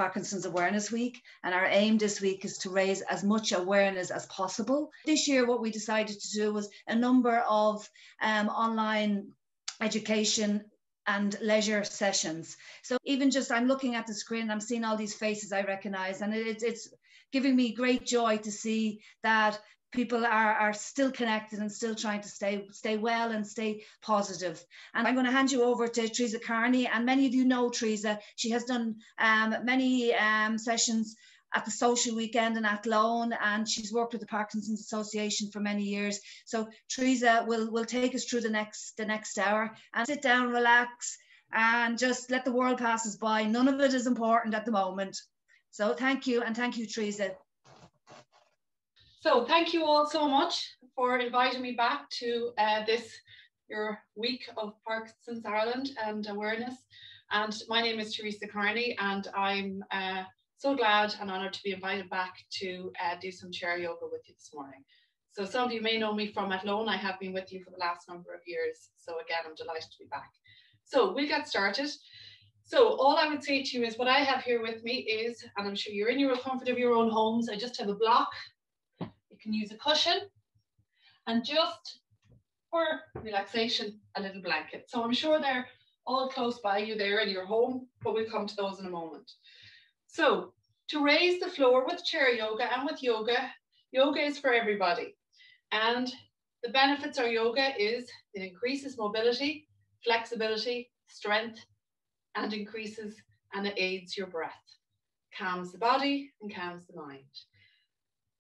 Parkinson's Awareness Week, and our aim this week is to raise as much awareness as possible. This year, what we decided to do was a number of online education and leisure sessions. So even just, I'm looking at the screen, I'm seeing all these faces I recognize, and it's giving me great joy to see that people are still connected and still trying to stay well and stay positive. And I'm going to hand you over to Theresa Kearney. And many of you know Theresa. She has done many sessions at the Social Weekend and at Loan, and she's worked with the Parkinson's Association for many years. So Theresa will take us through the next hour, and sit down, relax, and just let the world pass us by. None of it is important at the moment. So thank you, and thank you, Theresa. So thank you all so much for inviting me back to your week of Parkinson's Ireland and awareness. And my name is Theresa Kearney, and I'm so glad and honoured to be invited back to do some chair yoga with you this morning. So some of you may know me from Athlone. I have been with you for the last number of years. So again, I'm delighted to be back. So we'll get started. So all I would say to you is what I have here with me is, and I'm sure you're in your comfort of your own homes, I just have a block. You can use a cushion, and just for relaxation, a little blanket. So I'm sure they're all close by you there in your home, but we'll come to those in a moment. So to raise the floor with chair yoga and with yoga, yoga is for everybody. And the benefits of yoga is it increases mobility, flexibility, strength, and increases and it aids your breath, calms the body and calms the mind.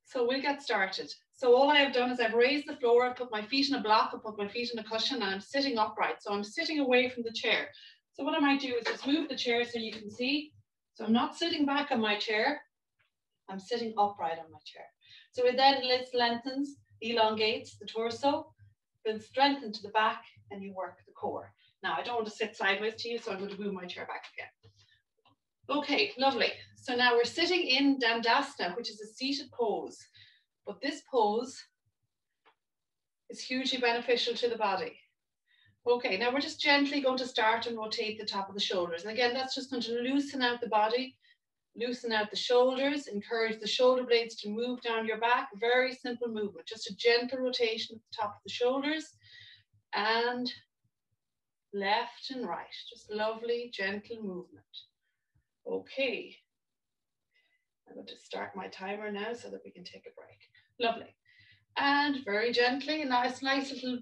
So we'll get started. So all I have done is I've raised the floor, I put my feet in a block, I put my feet in a cushion, and I'm sitting upright. So I'm sitting away from the chair. So what I might do is just move the chair so you can see. So I'm not sitting back on my chair, I'm sitting upright on my chair. So it then lengthens, elongates the torso, then strengthen to the back, and you work the core. Now I don't want to sit sideways to you, so I'm going to move my chair back again. Okay, lovely. So now we're sitting in Dandasana, which is a seated pose. But this pose is hugely beneficial to the body. Okay, now we're just gently going to start and rotate the top of the shoulders. And again, that's just going to loosen out the body, loosen out the shoulders, encourage the shoulder blades to move down your back. Very simple movement, just a gentle rotation at the top of the shoulders. And left and right, just lovely, gentle movement. Okay, I'm going to start my timer now so that we can take a break. Lovely. And very gently, a nice little,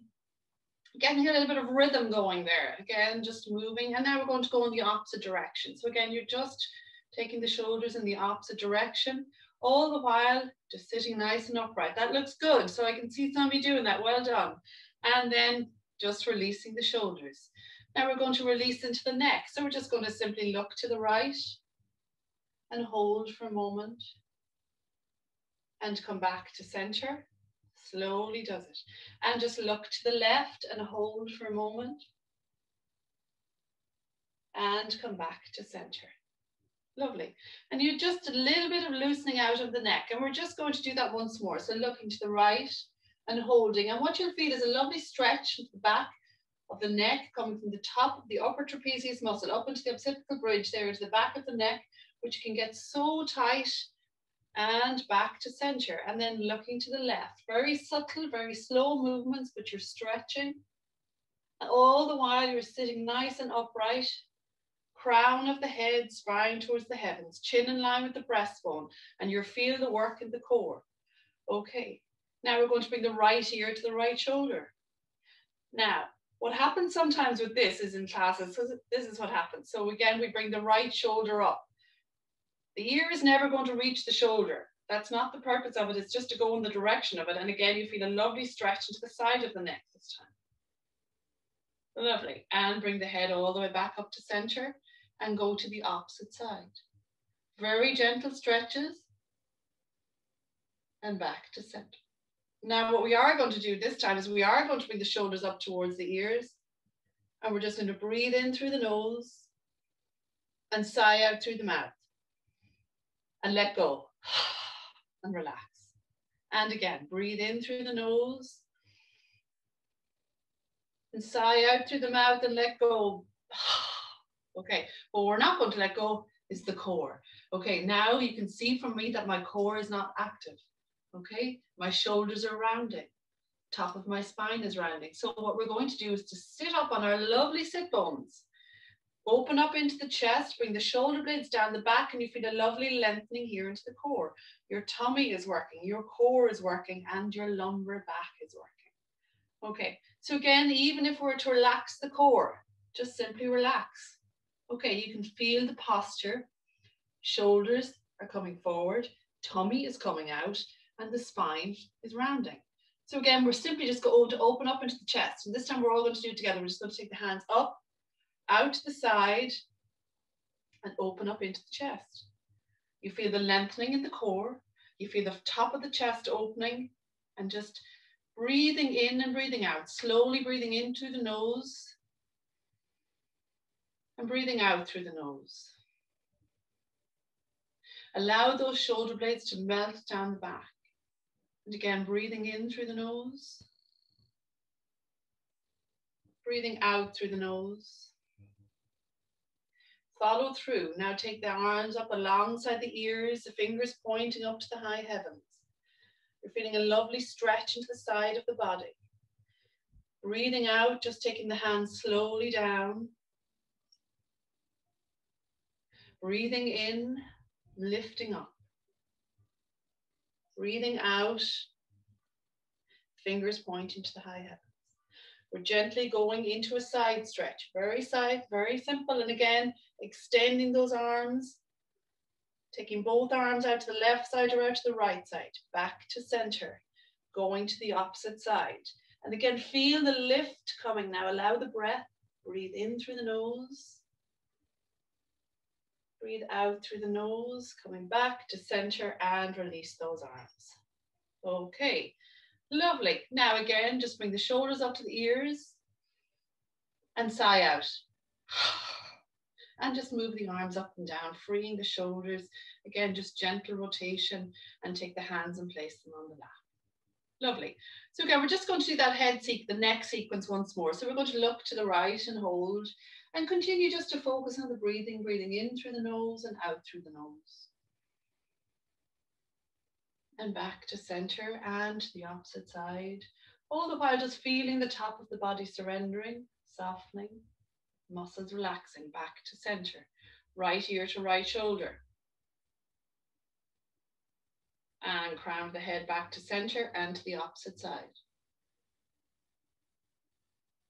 getting a little bit of rhythm going there. Again, just moving. And now we're going to go in the opposite direction. So again, you're just taking the shoulders in the opposite direction, all the while just sitting nice and upright. That looks good. So I can see some of you doing that. Well done. And then just releasing the shoulders. Now we're going to release into the neck. So we're just going to simply look to the right and hold for a moment and come back to center. Slowly does it. And just look to the left and hold for a moment and come back to center. Lovely. And you just a little bit of loosening out of the neck. And we're just going to do that once more. So looking to the right and holding. And what you'll feel is a lovely stretch at the back of the neck coming from the top of the upper trapezius muscle up into the occipital bridge there to the back of the neck, which can get so tight, and back to center. And then looking to the left. Very subtle, very slow movements, but you're stretching. And all the while you're sitting nice and upright. Crown of the head, spine towards the heavens, chin in line with the breastbone, and you're feeling the work in the core. Okay, now we're going to bring the right ear to the right shoulder. Now, what happens sometimes with this is in classes, so this is what happens. So again, we bring the right shoulder up. The ear is never going to reach the shoulder. That's not the purpose of it. It's just to go in the direction of it. And again, you feel a lovely stretch into the side of the neck this time. Lovely. And bring the head all the way back up to center and go to the opposite side. Very gentle stretches and back to center. Now, what we are going to do this time is we are going to bring the shoulders up towards the ears, and we're just going to breathe in through the nose and sigh out through the mouth and let go and relax. And again, breathe in through the nose and sigh out through the mouth and let go. Okay, but we're not going to let go is the core. Okay, now you can see from me that my core is not active. Okay, my shoulders are rounding. Top of my spine is rounding. So what we're going to do is to sit up on our lovely sit bones. Open up into the chest, bring the shoulder blades down the back, and you feel a lovely lengthening here into the core. Your tummy is working, your core is working, and your lumbar back is working. Okay, so again, even if we're to relax the core, just simply relax. Okay, you can feel the posture. Shoulders are coming forward, tummy is coming out, and the spine is rounding. So again, we're simply just going to open up into the chest. And this time we're all going to do it together. We're just going to take the hands up, out to the side, and open up into the chest. You feel the lengthening in the core. You feel the top of the chest opening, and just breathing in and breathing out. Slowly breathing in through the nose and breathing out through the nose. Allow those shoulder blades to melt down the back. And again, breathing in through the nose. Breathing out through the nose. Follow through. Now take the arms up alongside the ears, the fingers pointing up to the high heavens. You're feeling a lovely stretch into the side of the body. Breathing out, just taking the hands slowly down. Breathing in, lifting up. Breathing out, fingers pointing to the high heavens. We're gently going into a side stretch. Very simple. And again, extending those arms, taking both arms out to the left side or out to the right side, back to center, going to the opposite side. And again, feel the lift coming now. Allow the breath. Breathe in through the nose. Breathe out through the nose, coming back to center, and release those arms. Okay, lovely. Now again, just bring the shoulders up to the ears and sigh out. And just move the arms up and down, freeing the shoulders. Again, just gentle rotation, and take the hands and place them on the lap. Lovely. So again, we're just going to do that the neck sequence once more. So we're going to look to the right and hold, and continue just to focus on the breathing, breathing in through the nose and out through the nose. And back to center and the opposite side. All the while just feeling the top of the body surrendering, softening, muscles relaxing, back to center. Right ear to right shoulder. And crown of the head back to center and to the opposite side.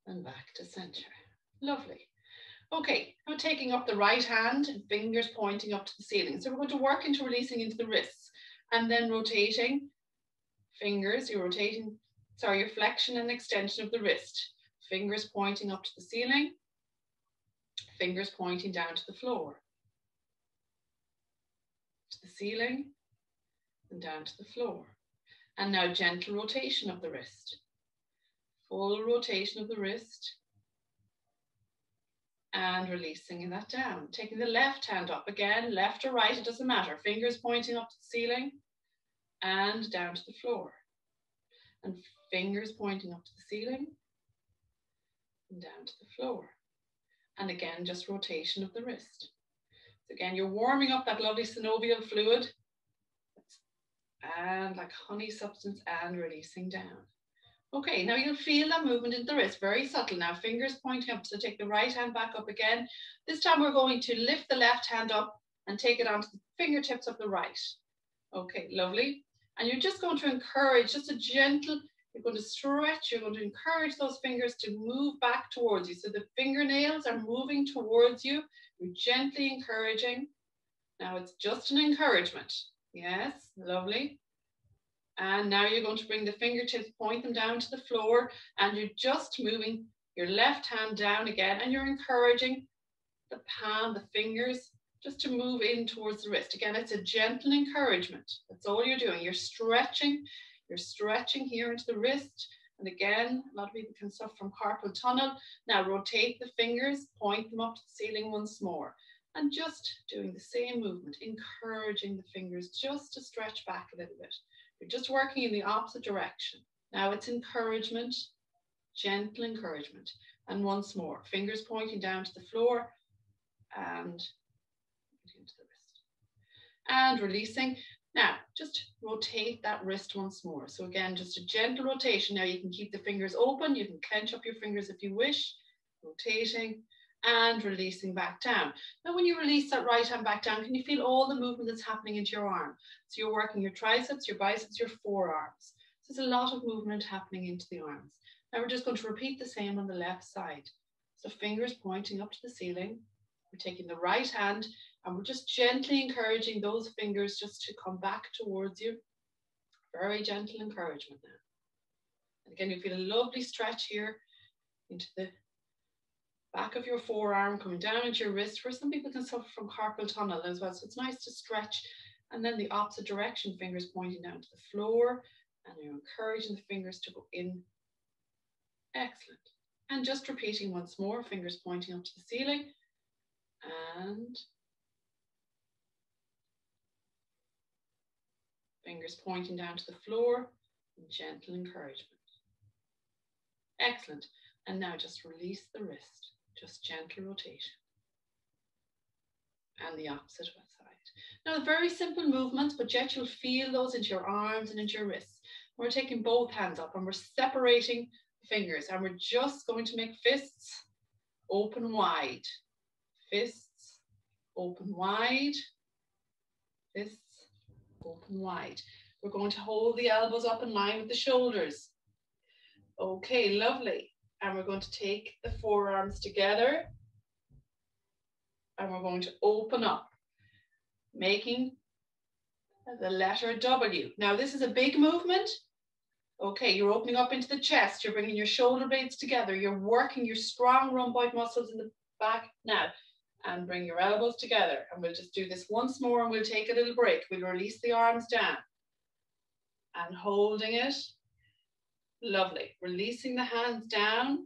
And back to center. Lovely. Okay, now taking up the right hand and fingers pointing up to the ceiling. So we're going to work into releasing into the wrists, and then rotating fingers. You're rotating, your flexion and extension of the wrist. Fingers pointing up to the ceiling, fingers pointing down to the floor, to the ceiling, and down to the floor. And now gentle rotation of the wrist. Full rotation of the wrist. And releasing that down. Taking the left hand up again, left or right, it doesn't matter. Fingers pointing up to the ceiling and down to the floor. And fingers pointing up to the ceiling and down to the floor. And again, just rotation of the wrist. So again, you're warming up that lovely synovial fluid and like honey substance, and releasing down. Okay, now you'll feel that movement in the wrist, very subtle now, fingers pointing up. So take the right hand back up again. This time we're going to lift the left hand up and take it onto the fingertips of the right. Okay, lovely. And you're just going to encourage, just a gentle, you're going to stretch, you're going to encourage those fingers to move back towards you. So the fingernails are moving towards you. You're gently encouraging. Now it's just an encouragement. Yes, lovely. And now you're going to bring the fingertips, point them down to the floor, and you're just moving your left hand down again, and you're encouraging the palm, the fingers, just to move in towards the wrist. Again, it's a gentle encouragement. That's all you're doing. You're stretching here into the wrist. And again, a lot of people can suffer from carpal tunnel. Now rotate the fingers, point them up to the ceiling once more. And just doing the same movement, encouraging the fingers just to stretch back a little bit. You're just working in the opposite direction. Now it's encouragement, gentle encouragement. And once more, fingers pointing down to the floor and into and releasing. Now, just rotate that wrist once more. So again, just a gentle rotation. Now you can keep the fingers open. You can clench up your fingers if you wish. Rotating and releasing back down. Now, when you release that right hand back down, can you feel all the movement that's happening into your arm? So you're working your triceps, your biceps, your forearms. So there's a lot of movement happening into the arms. Now we're just going to repeat the same on the left side. So fingers pointing up to the ceiling. We're taking the right hand and we're just gently encouraging those fingers just to come back towards you. Very gentle encouragement now. And again, you feel a lovely stretch here into the back of your forearm, coming down into your wrist, where some people can suffer from carpal tunnel as well. So it's nice to stretch. And then the opposite direction, fingers pointing down to the floor. And you're encouraging the fingers to go in. Excellent. And just repeating once more, fingers pointing up to the ceiling. And fingers pointing down to the floor, and gentle encouragement. Excellent. And now just release the wrist, just gentle rotation. And the opposite side. Now, very simple movements, but yet you'll feel those into your arms and into your wrists. We're taking both hands up and we're separating the fingers, and we're just going to make fists open wide. Fists open wide. Fists open wide. We're going to hold the elbows up in line with the shoulders. Okay, lovely. And we're going to take the forearms together and we're going to open up, making the letter W. Now this is a big movement. Okay, you're opening up into the chest. You're bringing your shoulder blades together. You're working your strong rhomboid muscles in the back now. And bring your elbows together. And we'll just do this once more and we'll take a little break. We'll release the arms down. And holding it. Lovely. Releasing the hands down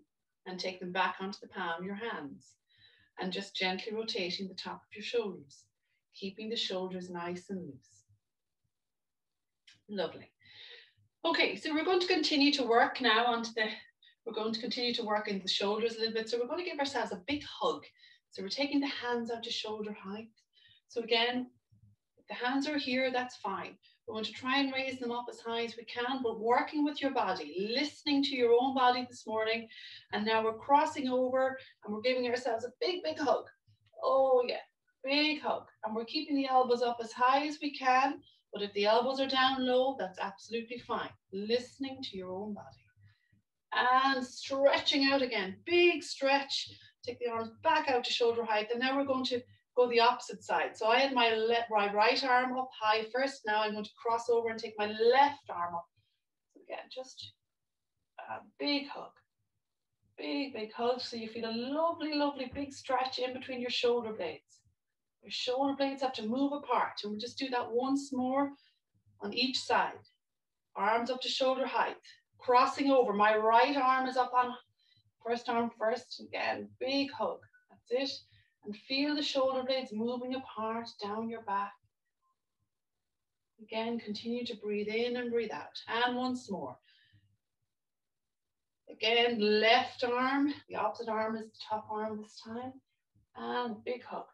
and take them back onto the palm of your hands. And just gently rotating the top of your shoulders. Keeping the shoulders nice and loose. Lovely. Okay, so we're going to continue to work now onto the, we're going to continue to work into the shoulders a little bit. So we're going to give ourselves a big hug. So we're taking the hands out to shoulder height. So again, if the hands are here, that's fine. We're going to try and raise them up as high as we can, but working with your body, listening to your own body this morning. And now we're crossing over and we're giving ourselves a big, big hug. Oh yeah, big hug. And we're keeping the elbows up as high as we can. But if the elbows are down low, that's absolutely fine. Listening to your own body. And stretching out again, big stretch. Take the arms back out to shoulder height. And now we're going to go the opposite side. So I had my right arm up high first. Now I'm going to cross over and take my left arm up. So again, just a big hug. Big, big hug. So you feel a lovely, lovely big stretch in between your shoulder blades. Your shoulder blades have to move apart. And we'll just do that once more on each side. Arms up to shoulder height. Crossing over. My right arm is up on first arm first. Again, big hug. That's it. And feel the shoulder blades moving apart down your back. Again, continue to breathe in and breathe out. And once more. Again, left arm. The opposite arm is the top arm this time. And big hug.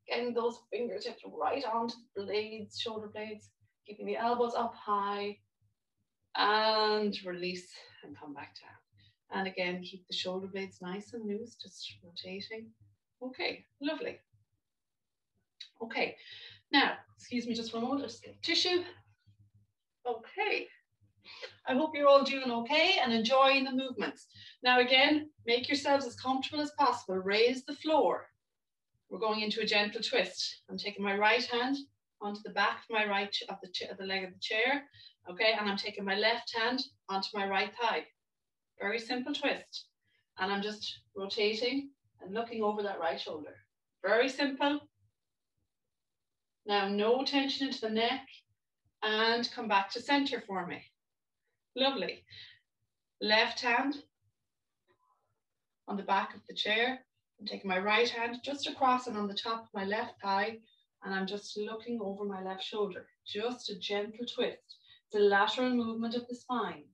Getting those fingertips right onto the blades, shoulder blades. Keeping the elbows up high. And release and come back down. And again, keep the shoulder blades nice and loose, just rotating. Okay, lovely. Okay, now, excuse me just for a moment, I'll just get tissue. Okay, I hope you're all doing okay and enjoying the movements. Now again, make yourselves as comfortable as possible. Raise the floor. We're going into a gentle twist. I'm taking my right hand onto the back of my right, of the leg of the chair. Okay, and I'm taking my left hand onto my right thigh. Very simple twist. And I'm just rotating and looking over that right shoulder. Very simple. Now, no tension into the neck. And come back to center for me. Lovely. Left hand on the back of the chair. I'm taking my right hand just across and on the top of my left thigh. And I'm just looking over my left shoulder. Just a gentle twist. It's a lateral movement of the spine.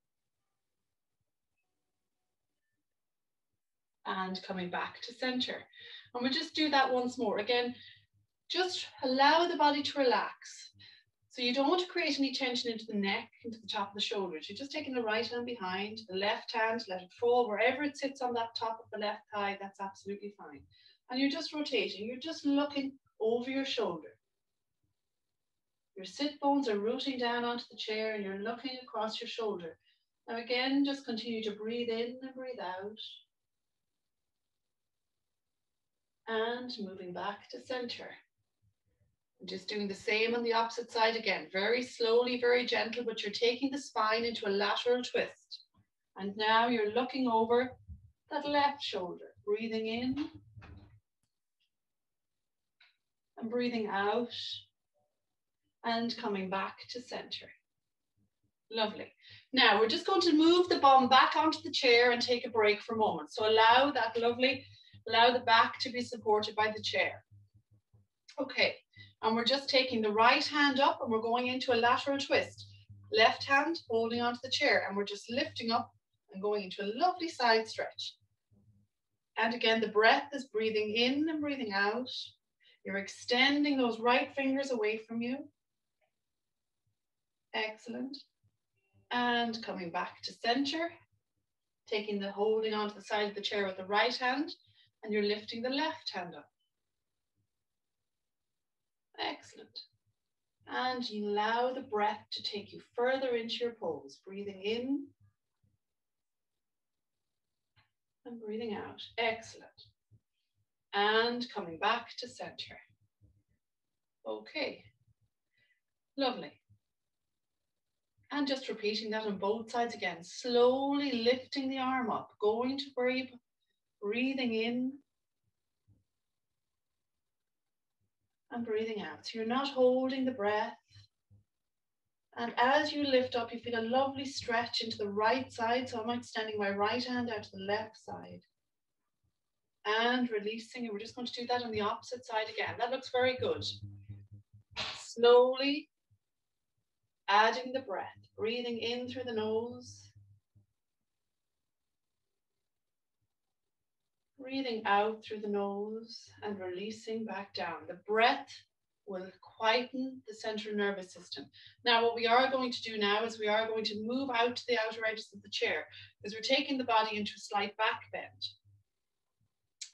And coming back to center. And we'll just do that once more. Again, just allow the body to relax. So you don't want to create any tension into the neck, into the top of the shoulders. You're just taking the right hand behind, the left hand, let it fall wherever it sits on that top of the left thigh. That's absolutely fine. And you're just rotating. You're just looking over your shoulder. Your sit bones are rooting down onto the chair and you're looking across your shoulder. Now again, just continue to breathe in and breathe out. And moving back to center. Just doing the same on the opposite side again, very slowly, very gentle, but you're taking the spine into a lateral twist. And now you're looking over that left shoulder, breathing in and breathing out and coming back to center. Lovely. Now we're just going to move the bum back onto the chair and take a break for a moment. So allow the back to be supported by the chair. Okay. And we're just taking the right hand up and we're going into a lateral twist. Left hand holding onto the chair and we're just lifting up and going into a lovely side stretch. And again, the breath is breathing in and breathing out. You're extending those right fingers away from you. Excellent. And coming back to center, taking the holding onto the side of the chair with the right hand and you're lifting the left hand up. Excellent. And you allow the breath to take you further into your pose, breathing in and breathing out. Excellent. And coming back to center. Okay. Lovely. And just repeating that on both sides again, slowly lifting the arm up, going to where you breathing in and breathing out. So you're not holding the breath. And as you lift up, you feel a lovely stretch into the right side. So I'm extending my right hand out to the left side. And releasing, and we're just going to do that on the opposite side again. That looks very good. Slowly adding the breath, breathing in through the nose. Breathing out through the nose and releasing back down. The breath will quieten the central nervous system. Now, what we are going to do now is we are going to move out to the outer edges of the chair because we're taking the body into a slight back bend.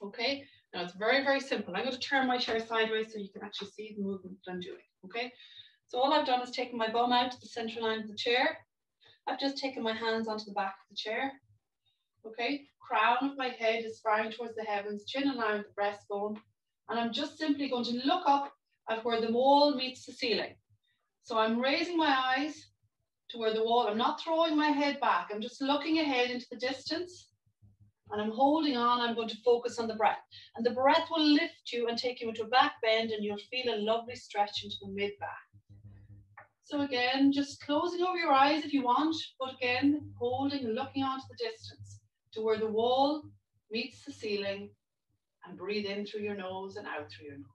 Okay, now it's very, very simple. I'm going to turn my chair sideways so you can actually see the movement that I'm doing. Okay, so all I've done is taken my bum out to the central line of the chair. I've just taken my hands onto the back of the chair. Okay, crown of my head is flying towards the heavens, chin in line with the breastbone, and I'm just simply going to look up at where the wall meets the ceiling. So I'm raising my eyes to where the wall, I'm not throwing my head back, I'm just looking ahead into the distance, and I'm holding on. I'm going to focus on the breath, and the breath will lift you and take you into a back bend, and you'll feel a lovely stretch into the mid-back. So again, just closing over your eyes if you want, but again, holding and looking onto the distance to where the wall meets the ceiling, and breathe in through your nose and out through your nose.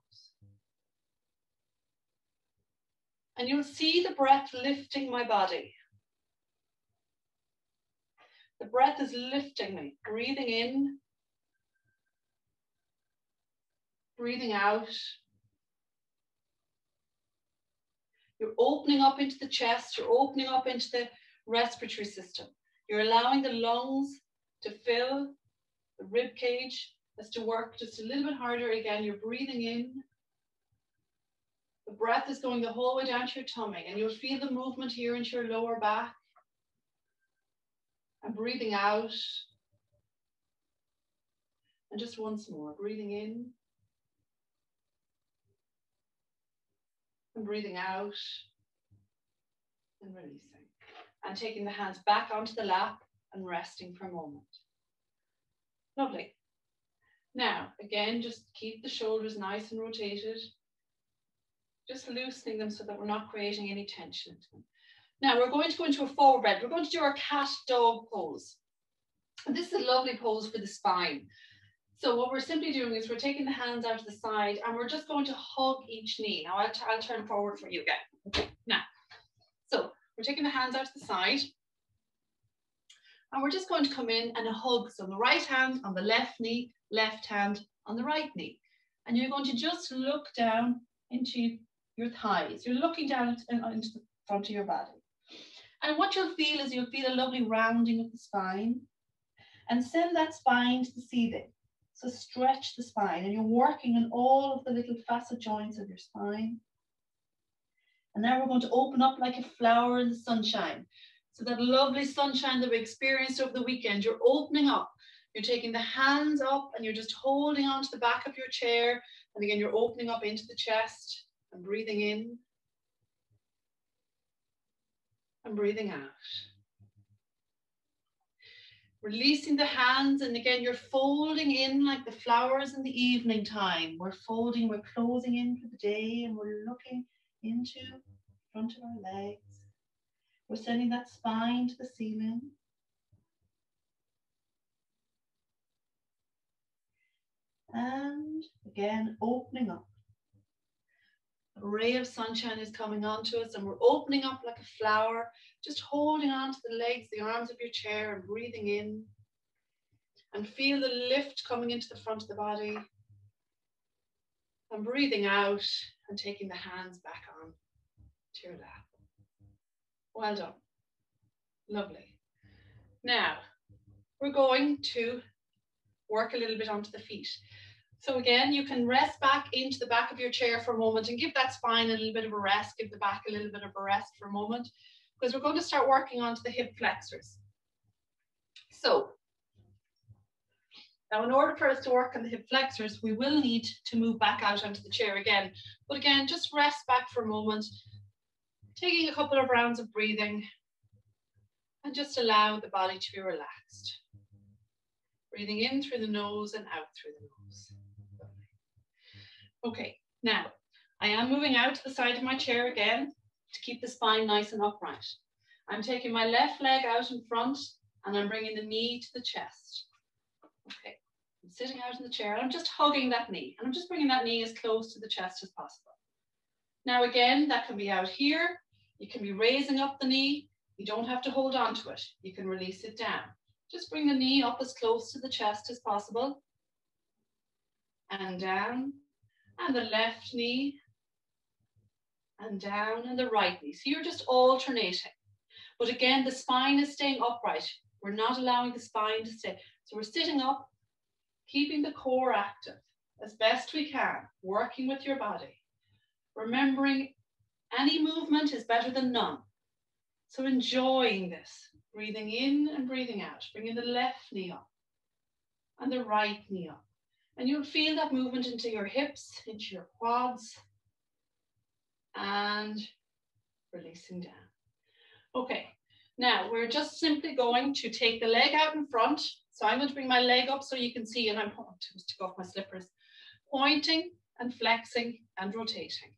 And you'll see the breath lifting my body. The breath is lifting me, breathing in, breathing out. You're opening up into the chest, you're opening up into the respiratory system. You're allowing the lungs to fill, the rib cage has to work just a little bit harder. Again, you're breathing in. The breath is going the whole way down to your tummy, and you'll feel the movement here into your lower back. And breathing out. And just once more, breathing in. And breathing out. And releasing. And taking the hands back onto the lap and resting for a moment. Lovely. Now, again, just keep the shoulders nice and rotated. Just loosening them so that we're not creating any tension into them. Now, we're going to go into a forward bend. We're going to do our cat-dog pose. And this is a lovely pose for the spine. So what we're simply doing is we're taking the hands out to the side and we're just going to hug each knee. Now, I'll turn forward for you again. Okay. Now, so we're taking the hands out to the side. And we're just going to come in and hug. So the right hand on the left knee, left hand on the right knee. And you're going to just look down into your thighs. You're looking down into the front of your body. And what you'll feel is you'll feel a lovely rounding of the spine. And send that spine to the ceiling. So stretch the spine, and you're working on all of the little facet joints of your spine. And now we're going to open up like a flower in the sunshine. So that lovely sunshine that we experienced over the weekend, you're opening up. You're taking the hands up and you're just holding onto the back of your chair. And again, you're opening up into the chest and breathing in and breathing out. Releasing the hands, and again, you're folding in like the flowers in the evening time. We're folding, we're closing in for the day, and we're looking into the front of our legs. We're sending that spine to the ceiling. And again, opening up. A ray of sunshine is coming onto us, and we're opening up like a flower, just holding on to the legs, the arms of your chair, and breathing in. And feel the lift coming into the front of the body. And breathing out and taking the hands back on to your lap. Well done. Lovely. Now, we're going to work a little bit onto the feet. So again, you can rest back into the back of your chair for a moment and give that spine a little bit of a rest, give the back a little bit of a rest for a moment, because we're going to start working onto the hip flexors. So, now in order for us to work on the hip flexors, we will need to move back out onto the chair again. But again, just rest back for a moment, taking a couple of rounds of breathing, and just allow the body to be relaxed. Breathing in through the nose and out through the nose. Okay, now I am moving out to the side of my chair again to keep the spine nice and upright. I'm taking my left leg out in front and I'm bringing the knee to the chest. Okay, I'm sitting out in the chair and I'm just hugging that knee and I'm just bringing that knee as close to the chest as possible. Now again, that can be out here. You can be raising up the knee. You don't have to hold on to it. You can release it down. Just bring the knee up as close to the chest as possible. And down. And the left knee. And down. And the right knee. So you're just alternating. But again, the spine is staying upright. We're not allowing the spine to stay. So we're sitting up, keeping the core active as best we can, working with your body. Remembering any movement is better than none. So enjoying this, breathing in and breathing out, bringing the left knee up and the right knee up. And you'll feel that movement into your hips, into your quads, and releasing down. Okay, now we're just simply going to take the leg out in front. So I'm going to bring my leg up so you can see, and I'm going to take off my slippers, pointing and flexing and rotating.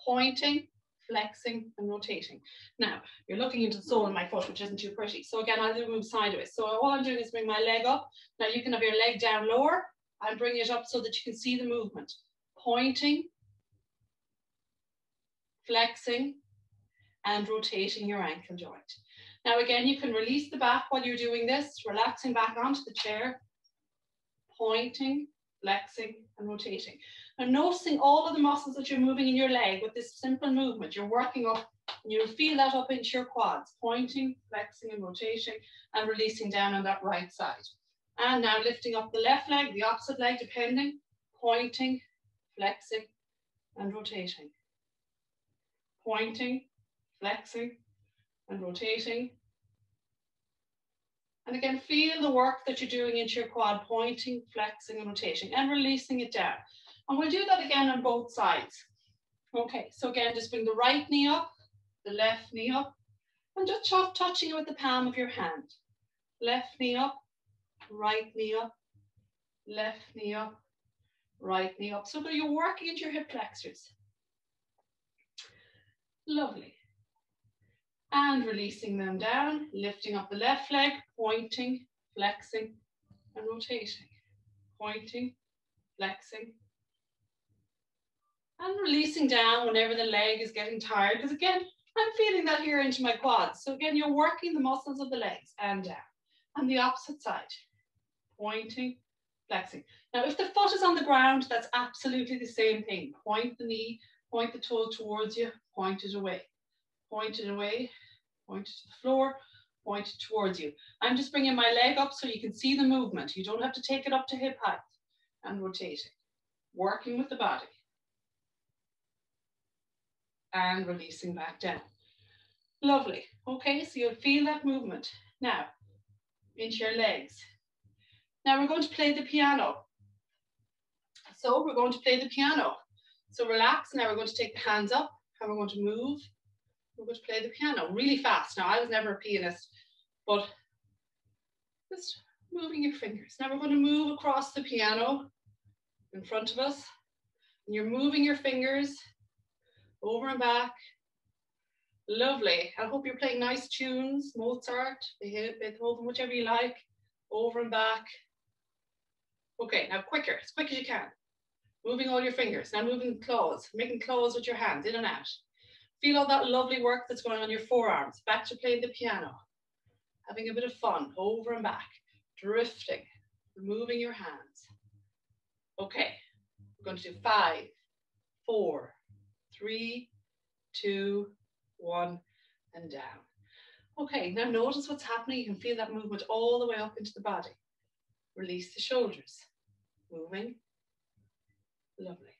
Pointing, flexing and rotating. Now, you're looking into the sole of my foot, which isn't too pretty. So again, I'll move sideways. So all I'm doing is bring my leg up. Now you can have your leg down lower. I'll bring it up so that you can see the movement. Pointing, flexing and rotating your ankle joint. Now again, you can release the back while you're doing this, relaxing back onto the chair, pointing, flexing and rotating. Now noticing all of the muscles that you're moving in your leg with this simple movement. You're working up and you'll feel that up into your quads, pointing, flexing and rotating and releasing down on that right side. And now lifting up the left leg, the opposite leg depending, pointing, flexing and rotating. Pointing, flexing and rotating. And again, feel the work that you're doing into your quad, pointing, flexing and rotating and releasing it down. And we'll do that again on both sides. Okay, so again, just bring the right knee up, the left knee up, and just touching it with the palm of your hand. Left knee up, right knee up, left knee up, right knee up. So that you're working into your hip flexors. Lovely. And releasing them down, lifting up the left leg, pointing, flexing and rotating. Pointing, flexing and releasing down whenever the leg is getting tired, because again, I'm feeling that here into my quads. So again, you're working the muscles of the legs and down. And the opposite side, pointing, flexing. Now, if the foot is on the ground, that's absolutely the same thing. Point the knee, point the toe towards you, point it away. Point it away, point it to the floor, point it towards you. I'm just bringing my leg up so you can see the movement. You don't have to take it up to hip height, and rotating. Working with the body. And releasing back down. Lovely. Okay, so you'll feel that movement. Now, into your legs. Now we're going to play the piano. So we're going to play the piano. So relax. Now we're going to take the hands up and we're going to move. We're going to play the piano really fast. Now I was never a pianist, but just moving your fingers. Now we're going to move across the piano in front of us. And you're moving your fingers over and back. Lovely. I hope you're playing nice tunes, Mozart, Beethoven, whichever you like. Over and back. Okay, now quicker, as quick as you can. Moving all your fingers. Now moving claws, making claws with your hands, in and out. Feel all that lovely work that's going on your forearms. Back to playing the piano. Having a bit of fun, over and back. Drifting, moving your hands. Okay, we're going to do 5, 4, 3, 2, 1, and down. Okay, now notice what's happening. You can feel that movement all the way up into the body. Release the shoulders. Moving. Lovely.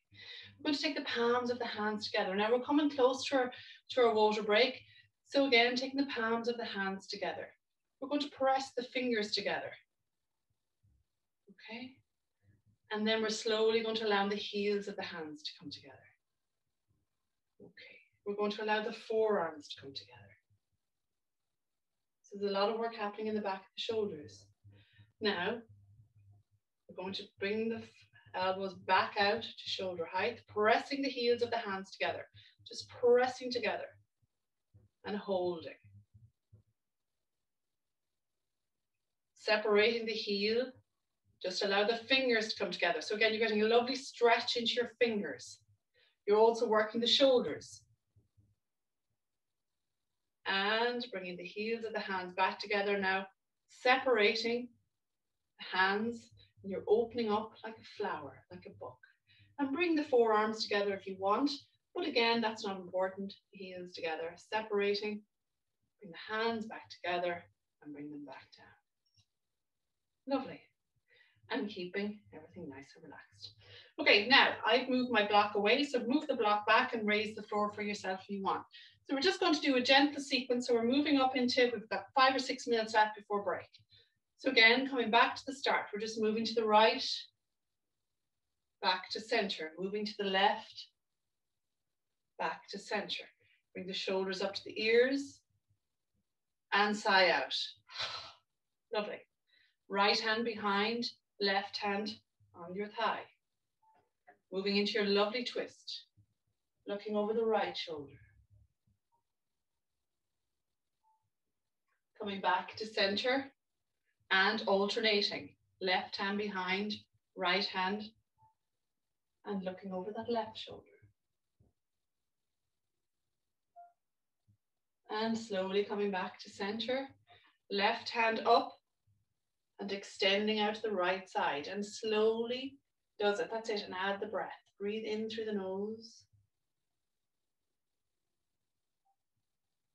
We're going to take the palms of the hands together. Now we're coming close to our water break. So again, taking the palms of the hands together. We're going to press the fingers together. Okay. And then we're slowly going to allow the heels of the hands to come together. Okay. We're going to allow the forearms to come together. So there's a lot of work happening in the back of the shoulders. Now, we're going to bring the elbows back out to shoulder height, pressing the heels of the hands together. Just pressing together and holding. Separating the heel, just allow the fingers to come together. So again, you're getting a lovely stretch into your fingers. You're also working the shoulders. And bringing the heels of the hands back together now, separating the hands, and you're opening up like a flower, like a book. And bring the forearms together if you want, but again, that's not important. Heels together, separating, bring the hands back together and bring them back down. Lovely. And keeping everything nice and relaxed. Okay, now I've moved my block away, so move the block back and raise the floor for yourself if you want. So we're just going to do a gentle sequence. So we're moving up into, we've got 5 or 6 minutes left before break. So again, coming back to the start, we're just moving to the right, back to center, moving to the left, back to center. Bring the shoulders up to the ears and sigh out. Lovely. Right hand behind, left hand on your thigh. Moving into your lovely twist, looking over the right shoulder. Coming back to center and alternating. Left hand behind, right hand, and looking over that left shoulder. And slowly coming back to center. Left hand up and extending out to the right side. And slowly does it. That's it. And add the breath. Breathe in through the nose.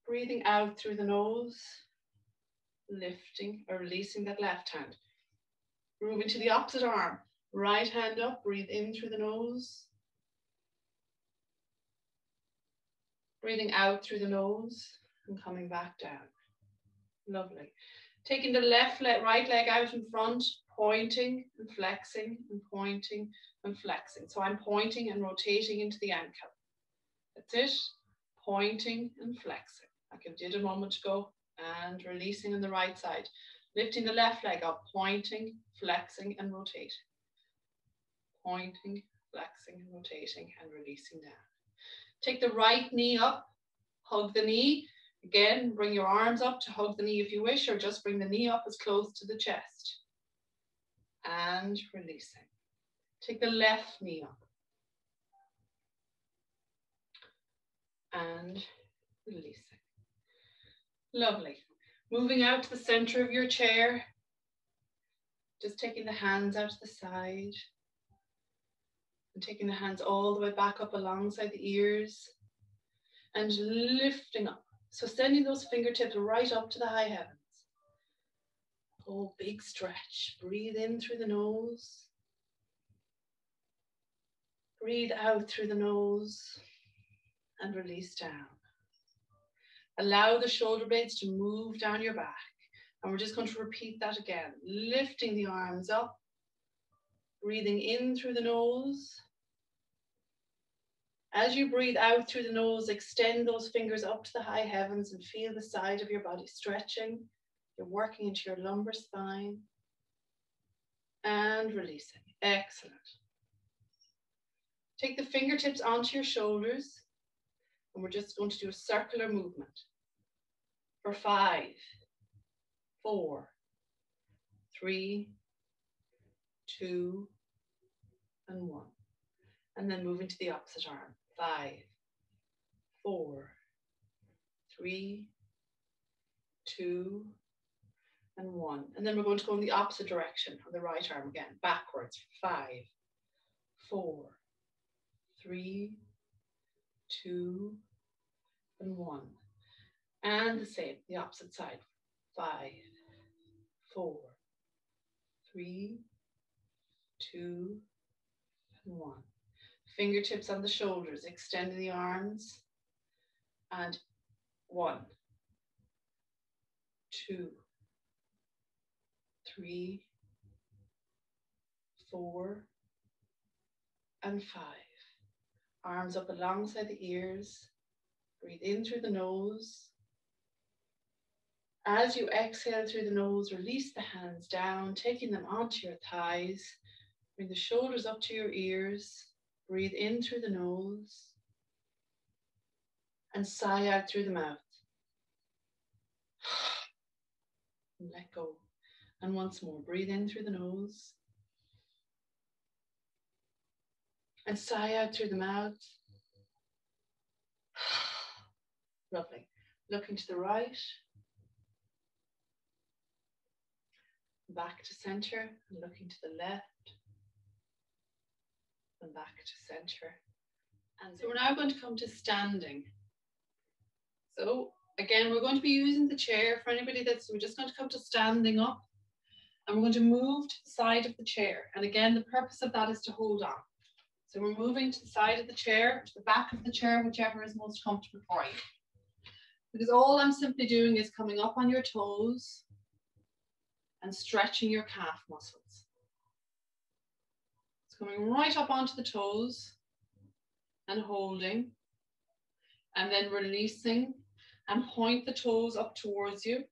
Breathing out through the nose. Lifting or releasing that left hand. Moving to the opposite arm. Right hand up. Breathe in through the nose. Breathing out through the nose and coming back down. Lovely. Taking the left leg, right leg out in front, pointing and flexing and pointing and flexing. So I'm pointing and rotating into the ankle. That's it. Pointing and flexing, like I did a moment ago, and releasing on the right side. Lifting the left leg up, pointing, flexing and rotating. Pointing, flexing and rotating and releasing down. Take the right knee up, hug the knee. Again, bring your arms up to hug the knee if you wish, or just bring the knee up as close to the chest. And releasing. Take the left knee up. And releasing. Lovely. Moving out to the center of your chair. Just taking the hands out to the side and taking the hands all the way back up alongside the ears and lifting up. So sending those fingertips right up to the high heavens. Oh, big stretch. Breathe in through the nose. Breathe out through the nose and release down. Allow the shoulder blades to move down your back. And we're just going to repeat that again. Lifting the arms up. Breathing in through the nose. As you breathe out through the nose, extend those fingers up to the high heavens and feel the side of your body stretching. You're working into your lumbar spine. And releasing. Excellent. Take the fingertips onto your shoulders. And we're just going to do a circular movement. For 5, 4, 3, 2, and 1. And then moving to the opposite arm. 5, 4, 3, 2, and 1. And then we're going to go in the opposite direction on the right arm again, backwards. 5, 4, 3, 2, and 1. And the same, the opposite side. 5, 4, 3, 2, and 1. Fingertips on the shoulders, extending the arms. And 1, 2, 3, 4, and 5. Arms up alongside the ears. Breathe in through the nose. As you exhale through the nose, release the hands down, taking them onto your thighs. Bring the shoulders up to your ears. Breathe in through the nose. And sigh out through the mouth. And let go. And once more, breathe in through the nose. And sigh out through the mouth. Lovely. Looking to the right. Back to center. And looking to the left. And back to center. And so we're now going to come to standing. So again, we're going to be using the chair. For anybody we're just going to come to standing up. And we're going to move to the side of the chair. And again, the purpose of that is to hold on. So we're moving to the side of the chair, to the back of the chair, whichever is most comfortable for you. Because all I'm simply doing is coming up on your toes and stretching your calf muscles. It's coming right up onto the toes and holding, and then releasing and point the toes up towards you.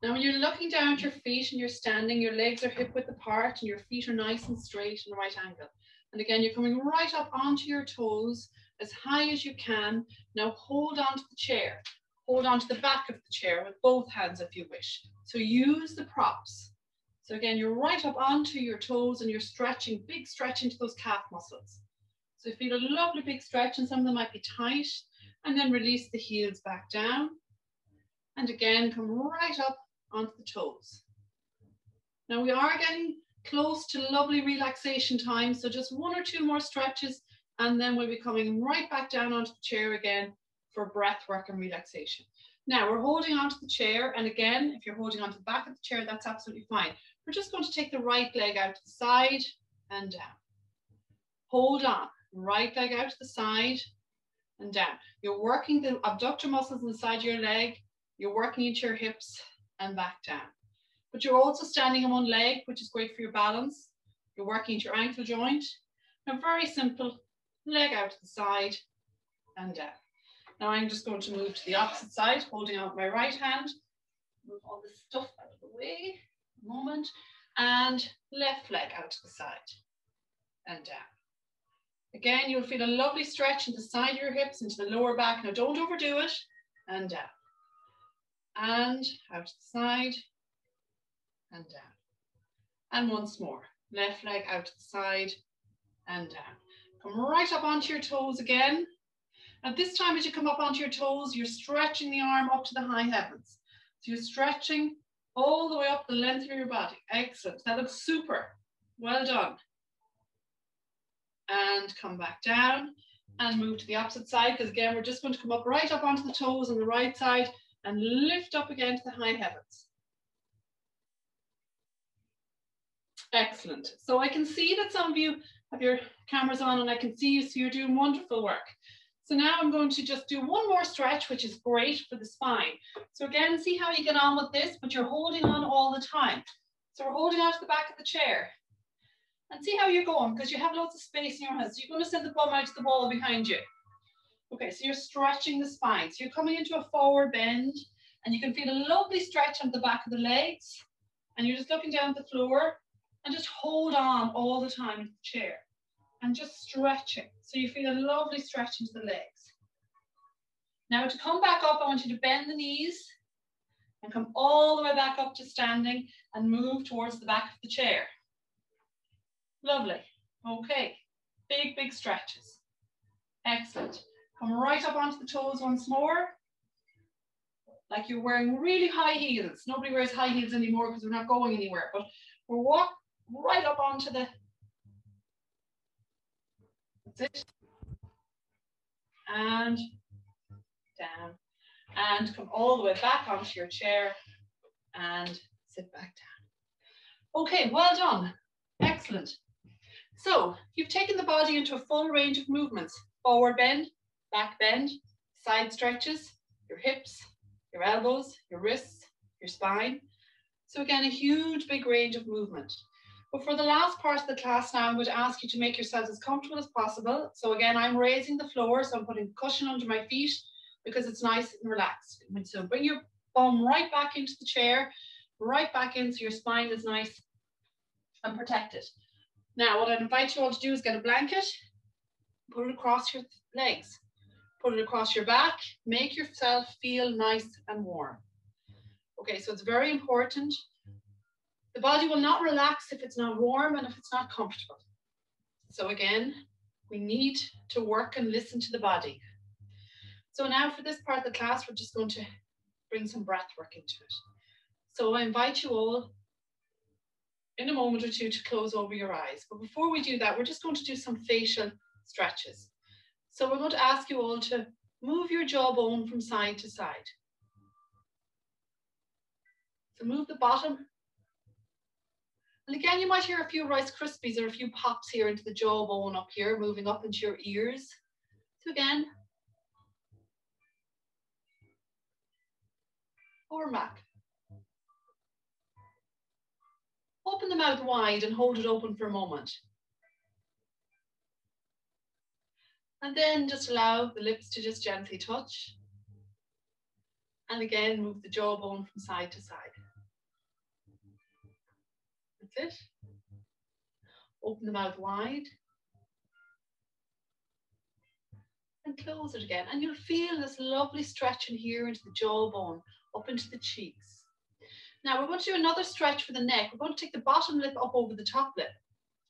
Now when you're looking down at your feet and you're standing, your legs are hip width apart and your feet are nice and straight in a right angle. And again, you're coming right up onto your toes as high as you can. Now hold on to the chair. Hold on to the back of the chair with both hands if you wish. So use the props. So again, you're right up onto your toes and you're stretching, big stretch into those calf muscles. So feel a lovely big stretch, and some of them might be tight. And then release the heels back down. And again, come right up onto the toes. Now we are getting close to lovely relaxation time, so just 1 or 2 more stretches and then we'll be coming right back down onto the chair again for breath work and relaxation. Now we're holding onto the chair, and again, if you're holding onto the back of the chair, that's absolutely fine. We're just going to take the right leg out to the side and down. Hold on, right leg out to the side and down. You're working the abductor muscles inside your leg, you're working into your hips and back down. But you're also standing on one leg, which is great for your balance. You're working into your ankle joint. Now, very simple, leg out to the side and down. Now I'm just going to move to the opposite side, holding out my right hand. Move all this stuff out of the way, a moment. And left leg out to the side and down. Again, you'll feel a lovely stretch into the side of your hips, into the lower back. Now don't overdo it. And down. And out to the side and down. And once more, left leg out to the side and down. Come right up onto your toes again. Now this time as you come up onto your toes, you're stretching the arm up to the high heavens. So you're stretching all the way up the length of your body. Excellent. That looks super. Well done. And come back down and move to the opposite side, because again, we're just going to come up right up onto the toes on the right side and lift up again to the high heavens. Excellent. So I can see that some of you have your cameras on and I can see you, so you're doing wonderful work. So now I'm going to just do one more stretch, which is great for the spine. So again, see how you get on with this, but you're holding on all the time. So we're holding on to the back of the chair. And see how you're going, because you have loads of space in your hands. So you're going to send the bum out to the wall behind you. Okay, so you're stretching the spine. So you're coming into a forward bend, and you can feel a lovely stretch on the back of the legs. And you're just looking down at the floor, and just hold on all the time in the chair. And just stretching. So you feel a lovely stretch into the legs. Now to come back up, I want you to bend the knees and come all the way back up to standing and move towards the back of the chair. Lovely. Okay. Big, big stretches. Excellent. Come right up onto the toes once more. Like you're wearing really high heels. Nobody wears high heels anymore because we're not going anywhere. But we'll walk right up onto the... That's it. And down. And come all the way back onto your chair and sit back down. Okay, well done. Excellent. So you've taken the body into a full range of movements. Forward bend, back bend, side stretches, your hips, your elbows, your wrists, your spine. So again, a huge big range of movement. But for the last part of the class now, I'm going to ask you to make yourselves as comfortable as possible. So again, I'm raising the floor, so I'm putting a cushion under my feet because it's nice and relaxed. So bring your bum right back into the chair, right back in so your spine is nice and protected. Now, what I invite you all to do is get a blanket, put it across your legs, put it across your back, make yourself feel nice and warm. Okay, so it's very important. The body will not relax if it's not warm and if it's not comfortable. So again, we need to work and listen to the body. So now for this part of the class, we're just going to bring some breath work into it. So I invite you all in a moment or two to close over your eyes. But before we do that, we're just going to do some facial stretches. So we're going to ask you all to move your jawbone from side to side. So move the bottom. And again, you might hear a few Rice Krispies or a few pops here into the jawbone up here, moving up into your ears. So again, over and back. Open the mouth wide and hold it open for a moment. And then just allow the lips to just gently touch. And again, move the jawbone from side to side. That's it. Open the mouth wide. And close it again. And you'll feel this lovely stretch in here into the jawbone, up into the cheeks. Now we're going to do another stretch for the neck. We're going to take the bottom lip up over the top lip.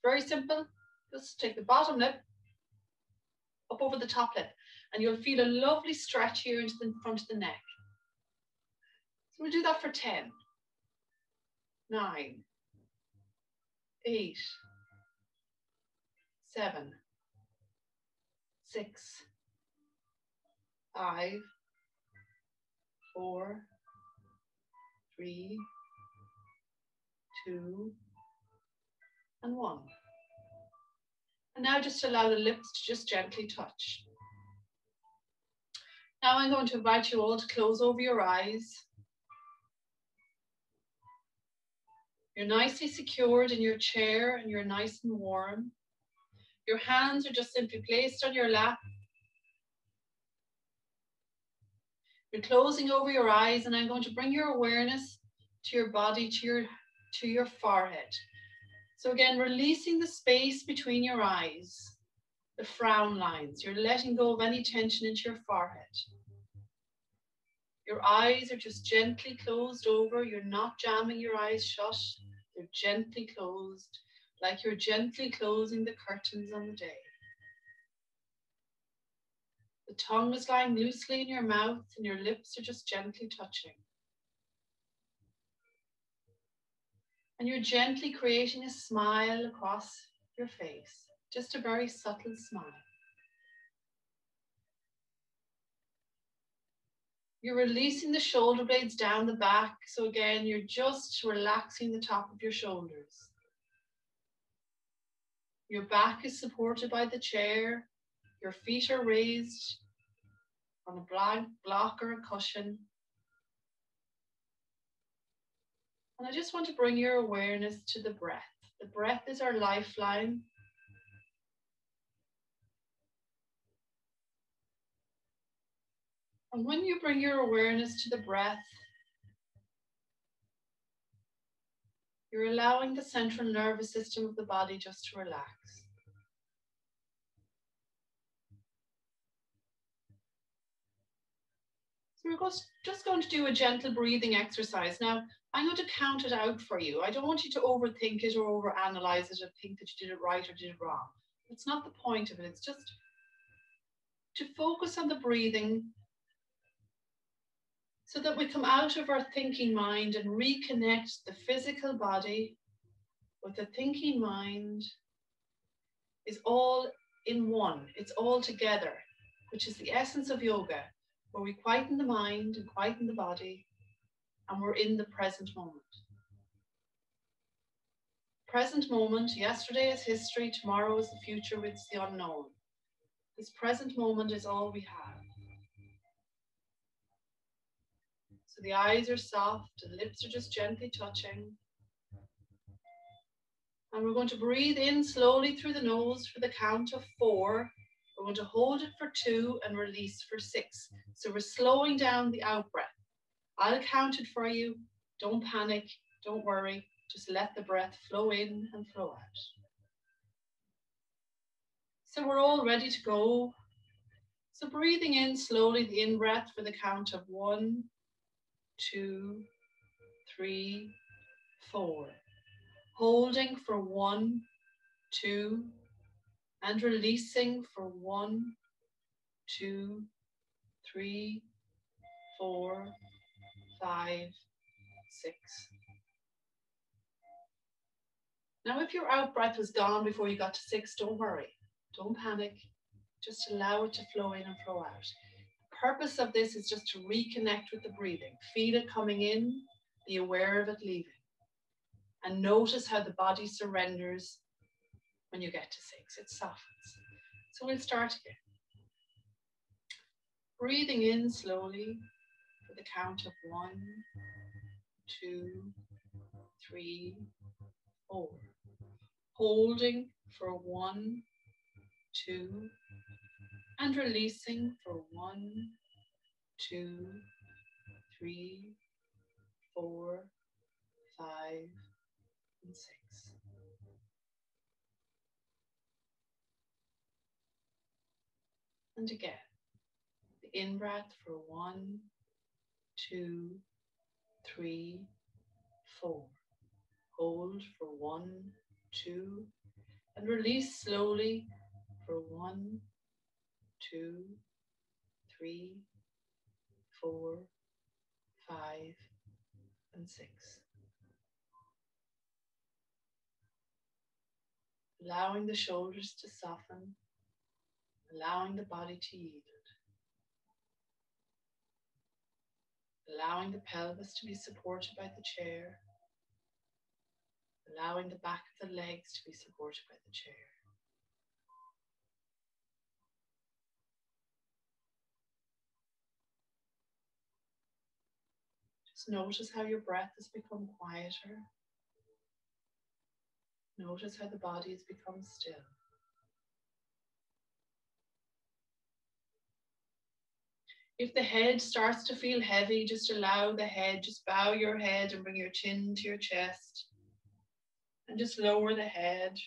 Very simple. Just take the bottom lip up over the top lip. And you'll feel a lovely stretch here into the front of the neck. So we'll do that for 10, 9, 8, 7, 6, 5, 4, 3, 2, and 1. And now just allow the lips to just gently touch. Now I'm going to invite you all to close over your eyes. You're nicely secured in your chair and you're nice and warm. Your hands are just simply placed on your lap. You're closing over your eyes and I'm going to bring your awareness to your body, to your forehead. So again, releasing the space between your eyes, the frown lines. You're letting go of any tension into your forehead. Your eyes are just gently closed over. You're not jamming your eyes shut. They're gently closed, like you're gently closing the curtains on the day. The tongue is lying loosely in your mouth and your lips are just gently touching. And you're gently creating a smile across your face, just a very subtle smile. You're releasing the shoulder blades down the back. So again, you're just relaxing the top of your shoulders. Your back is supported by the chair. Your feet are raised on a block or a cushion. And I just want to bring your awareness to the breath. The breath is our lifeline. And when you bring your awareness to the breath, you're allowing the central nervous system of the body just to relax. So we're just going to do a gentle breathing exercise. Now, I'm going to count it out for you. I don't want you to overthink it or overanalyze it or think that you did it right or did it wrong. It's not the point of it. It's just to focus on the breathing so that we come out of our thinking mind and reconnect the physical body with the thinking mind is all in one. It's all together, which is the essence of yoga, where we quieten the mind and quieten the body, and we're in the present moment. Present moment, yesterday is history, tomorrow is the future, it's the unknown. This present moment is all we have. So the eyes are soft, the lips are just gently touching. And we're going to breathe in slowly through the nose for the count of 4. We're going to hold it for 2 and release for 6. So we're slowing down the out breath. I'll count it for you. Don't panic, don't worry. Just let the breath flow in and flow out. So we're all ready to go. So breathing in slowly, the in-breath for the count of 1, 2, 3, 4. Holding for 1, 2, and releasing for 1, 2, 3, 4, 5, 6. Now, if your out breath was gone before you got to 6, don't worry. Don't panic. Just allow it to flow in and flow out. The purpose of this is just to reconnect with the breathing. Feel it coming in, be aware of it leaving. And notice how the body surrenders when you get to 6. It softens. So we'll start again. Breathing in slowly for the count of 1, 2, 3, 4. Holding for 1, 2, and releasing for 1, 2, 3, 4, 5, and 6. And again, the in-breath for 1, 2, 3, 4. Hold for 1, 2, and release slowly for 1, 2, 3, 4, 5, and 6. Allowing the shoulders to soften, allowing the body to yield, allowing the pelvis to be supported by the chair, allowing the back of the legs to be supported by the chair. Just notice how your breath has become quieter. Notice how the body has become still. If the head starts to feel heavy, just allow the head, just bow your head and bring your chin to your chest. And just lower the head.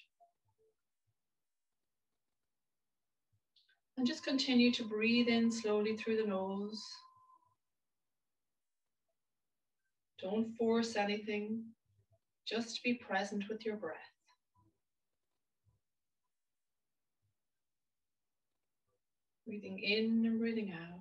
And just continue to breathe in slowly through the nose. Don't force anything. Just be present with your breath. Breathing in and breathing out.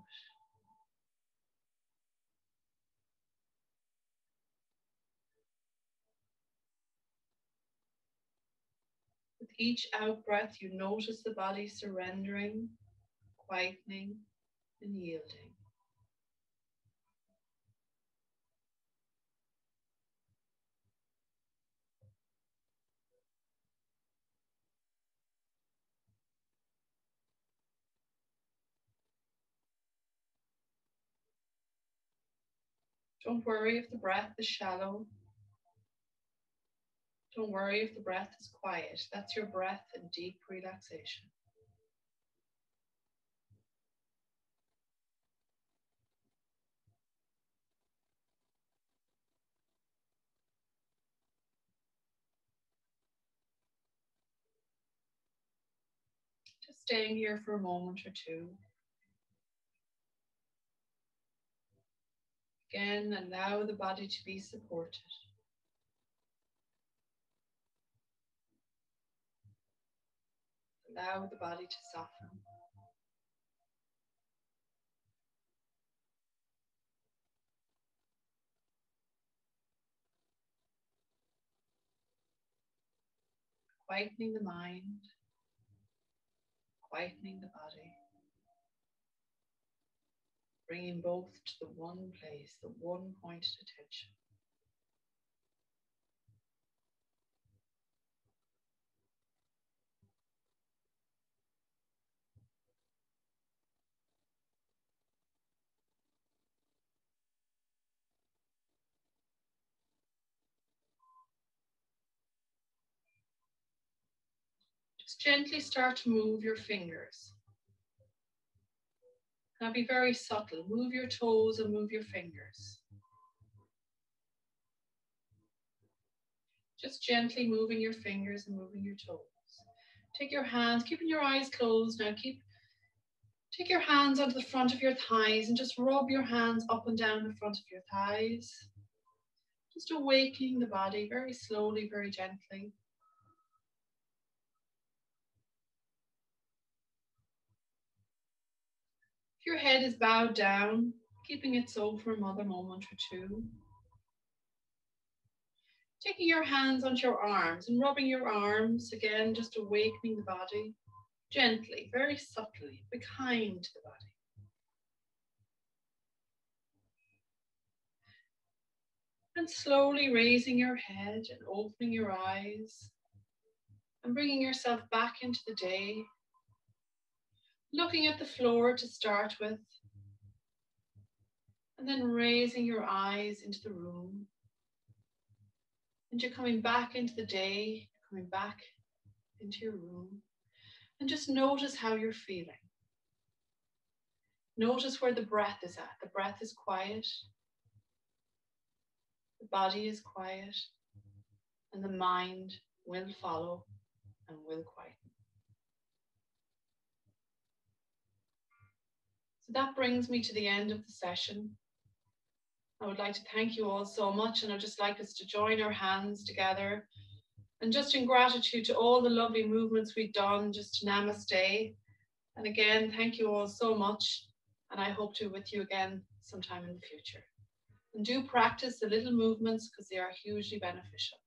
each out breath, you notice the body surrendering, quietening, and yielding. Don't worry if the breath is shallow. Don't worry if the breath is quiet. That's your breath in deep relaxation. Just staying here for a moment or two. Again, allow the body to be supported. Allow the body to soften. Quietening the mind, quietening the body. Bringing both to the one place, the one point of attention. Just gently start to move your fingers. Now be very subtle. Move your toes and move your fingers. Just gently moving your fingers and moving your toes. Take your hands, keeping your eyes closed now. Take your hands onto the front of your thighs and just rub your hands up and down the front of your thighs. Just awakening the body very slowly, very gently. If your head is bowed down, keeping it so for another moment or two. Taking your hands onto your arms and rubbing your arms, again, just awakening the body. Gently, very subtly, be kind to the body. And slowly raising your head and opening your eyes and bringing yourself back into the day. Looking at the floor to start with, and then raising your eyes into the room. And you're coming back into the day, coming back into your room. And just notice how you're feeling. Notice where the breath is at. The breath is quiet. The body is quiet. And the mind will follow and will quieten. So that brings me to the end of the session. I would like to thank you all so much, and I'd just like us to join our hands together. And just in gratitude to all the lovely movements we've done, just namaste. And again, thank you all so much. And I hope to be with you again sometime in the future. And do practice the little movements because they are hugely beneficial.